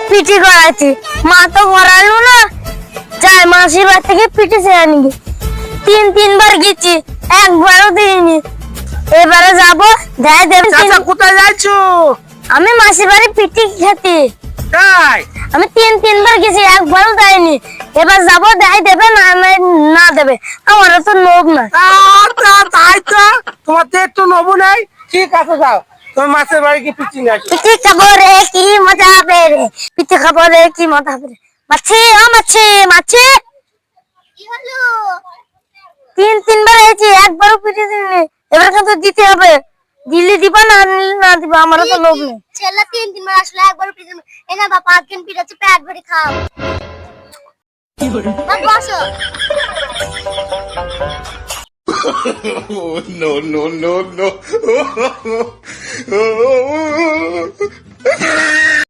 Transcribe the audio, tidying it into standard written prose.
PT করাচ্ছি, মা তো করালো না, যাই মাসির বাড়ি থেকে পিটি চেয়ে আনি। তিনবার গেছি, একবারও দিইনি। এবারে যাবো, দেয় দেবে। কোথায় যাচ্ছো? আমি মাসির বাড়ি পিটি খেতে। তাই আমি তিনবার গেছি, একবারও দেয়নি। এবার যাবো, দেয় দেবে না দেবে, আমার তো লোভ না। তাই তো তোমার তো একটু নবু নাই। ঠিক আছে যাও, তুমি মাছের বাড়ি কি পিচি নিয়ে আসো। পিঠে খাবো রে, কি মজা হবে রে, পিঠে খাবো রে, কি মজা হবে রে। মাছি, ও মাছি, মাছি। তিনবার হয়েছে, একবারও পিঠে দিইনি। এবার কিন্তু দিতে হবে, দিলে দিবা, না নিলে না দিবা, আমারও তো লোভ নেই। ছেলে তিনবার আসলে একবারও পিঠে দিবে। এই না বাবা, আজকে পিঠাচ্ছে, পেট ভরে খাও। বসো। Oh, no, no, no, no.